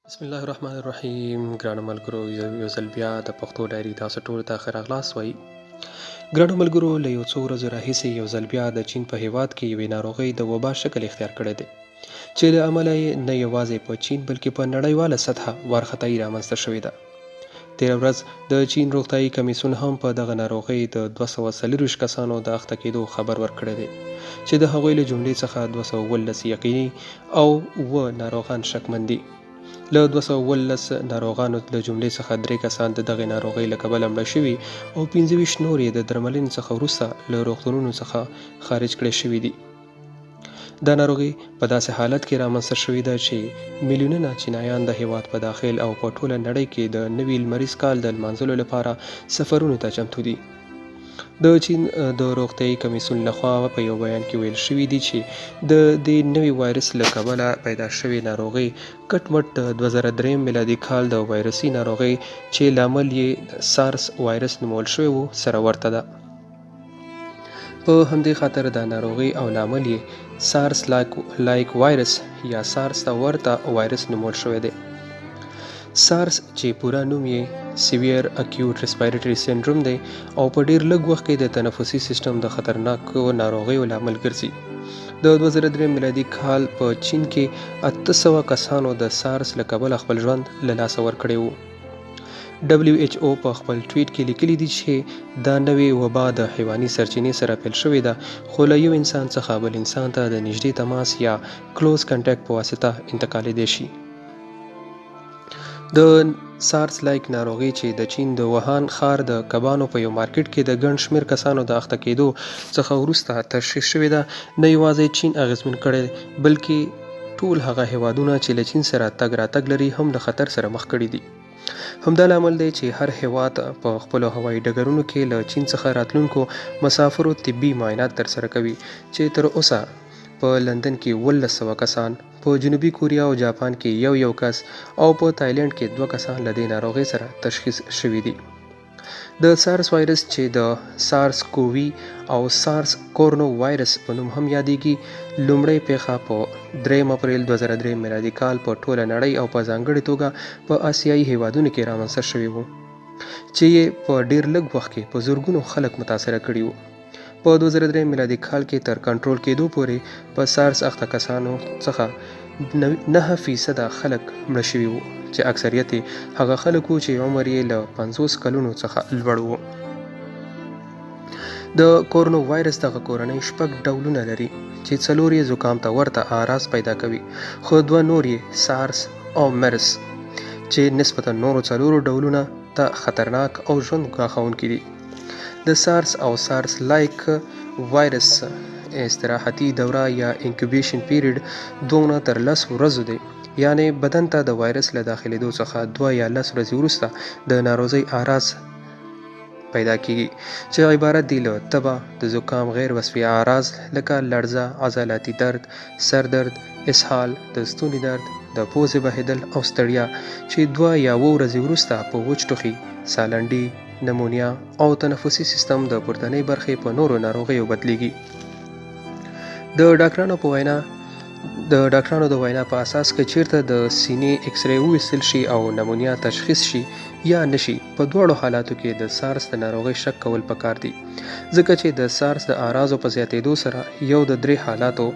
بسم الله الرحمن الرحیم. ګرانو ملګرو، یو ځل بیا د پښتو ډایري تاسو ټولو ته ښه راغلاست وایي. ګرانو ملګرو، له یو څو ورځو راهیسې یو ځل بیا د چین په هیواد کې یوې ناروغۍ د وبا شکل اختیار کړی دی، چې له امله یې نه یوازې په چین بلکې په نړیواله سطحه وارخطایي رامنځته شوې ده. تېره ورځ د چین روغتیايي کمیسیون هم په دغه ناروغۍ د 240 کسانو د اخته کېدو خبر ورکړی دی، چې د هغوی له جملې څخه 217 یقیني او 7 ناروغان شکمن دي. له 217 ناروغانو له جملې څخه 3 کسان د دغې ناروغۍ له کبله مړه شوي او 25 نور یې د درملنې څخه وروسته له روغتونونو څخه خارج کړای شوي دي. دا ناروغي په داسې حالت کې رامنځته شوې ده چې میلیونونه چینایان د هیواد په داخل او په ټوله نړۍ کې د نوي لمریز کال د لمانځلو لپاره سفرونو ته چمتو دي. د چین د روغتیايي کمیسیون لخوا په یو بیان کې ویل شوي دي چې د دې نوي وایرس له کبله پیدا شوې ناروغۍ کټ مټ د 2003 میلادي کال د وایرسي ناروغۍ چې لامل یې سارس وایرس نومول شوی و سره ورته ده. په همدې خاطر دا ناروغي او لامل یې سارس لایک وایرس یا سارس ته ورته وایرس نومول شوی دی. سارس چې پوره نوم یې سیویر اکیوټ ریسپایریټري سینډروم دی او په ډیر لږ وخت کې د تنفسي سیستم د خطرناکو ناروغیو لامل ګرځي. د 2003 میلادي کال په چین کې 800 کسانو د سارس له کبله خپل ژوند له لاسه ورکړی و. WHO په خپل ټویټ کې لیکلي دي چې دا نوې وبا د حیواني سرچینې سره پیل شوې ده، خو له یو انسان څخه بل انسان ته د نږدې تماس یا کلوز کنټیکټ په واسطه انتقالیدای شي. د سارس لایک ناروغي چې د چین د وهان ښار د کبانو په یو مارکیټ کې د ګڼ شمېر کسانو د اخته کېدو څخه وروسته تشخیص شوې ده، نه یوازې چین اغېزمن کړی بلکې ټول هغه هیوادونه چې له چین سره تګ راتګ لري هم له خطر سره مخ کړي دي. همدا لامل دی چې هر هیواد په خپلو هوایي ډګرونو کې له چین څخه راتلونکو مسافرو طبي معاینات ترسره کوي، چې تر اوسه په لندن کې 1700 کسان، په جنوبي کوریا او جاپان کې یو کس او په تایلند کې 2 کسان له دې ناروغۍ سره تشخیص شوي دي. د سارس وایرس چې د سارس کووي او سارس کورنو وایرس په نوم هم یادېږي، لومړۍ پیښه په 3 اپریل 2003 میلادي کال په ټوله نړۍ او په ځانګړې توګه په آسیایي هیوادونو کې رامنځته شوې و، چې یې په ډیر لږ وخت کې په زرګونو خلک متاثره کړي وو. په 2003 میلادي کال کې تر کنټرول کېدو پورې په سارس اخته کسانو څخه 9% خلک مړه شوي وو، چې اکثریت هغه خلک وو چې عمر یې له 50 کلونو څخه لوړ وو. د کورونو وایرس دغه کورنۍ 6 ډولونه لري، چې 4 یې زکام ته ورته اعراض پیدا کوي، خو 2 نور یې سارس او مرس چې نسبتا نورو 4 ډولونه ته خطرناک او ژوند ګواښونکي دي. د سارس او سارس لایک وایرس استراحتي دوره یا انکوبیشن پیریډ 2 تر 10 ورځو دی، یعنی بدن ته د وایرس له داخلېدو څخه 2 یا 10 ورځې وروسته د ناروغۍ اعراض پیدا کیږي، چې عبارت دي له تبه، د زکام غیر وصفي اعراض لکه لړزه، عضلاتي درد، سر درد، اسهال، د ستوني درد، د پوزې بهیدل او ستړیا، چې 2 یا 7 ورځې وروسته په وچ ټوخي، سالنډي، نمونیا او تنفسي سیستم د پورتنۍ برخې په نورو ناروغیو بدلیږي. د ډاکټرانو د وینا په اساس که چیرته د سینې ایکس ری وویستل شي او نمونیا تشخیص شي یا نشي، په دواړو حالاتو کې د سارس د ناروغۍ شک کول پکار دي، ځکه چې د سارس د اعراضو په زیاتېدو سره یو د 3 حالاتو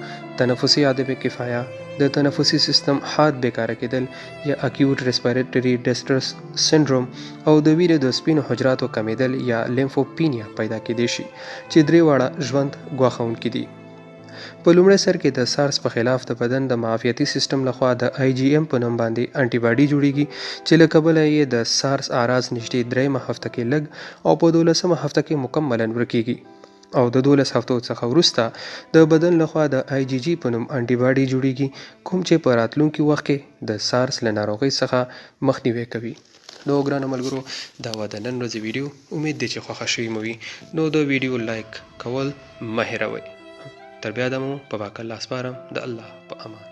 تنفسي عدم کفایه، د تنفسي سیستم حاد بیکاره کېدل یا اکیوټ ریسپایریټري ډسټرس سینډروم او د وینې د سپینو حجراتو کمیدل یا لیمفوپینیا پیدا کېدای شي، چې 3 واړه ژوند ګواښونکي دي. په لومړي سر کې د سارس په خلاف د بدن د معافیتي سیستم لخوا د IgM په نوم باندې انټي باډي جوړیږي، چې له کبله یې د سارس اعراض نږدې 3 هفته کې لږ او په 12 هفته کې مکملا ورکیږي، او د 12 هفتو څخه وروسته د بدن لخوا د IgG په نوم انټي باډي جوړیږي، کوم چې په راتلونکي وخت کې د سارس له ناروغۍ څخه مخنیوی کوي. نو ګرانو ملګرو، دا و د نن ورځې ویډیو. امید دی چې خوښه شوې مو وي، نو د ویډیو لایک کول مه هېروئ. تر بیا دمو په پاک الله سپارم، د الله په امان.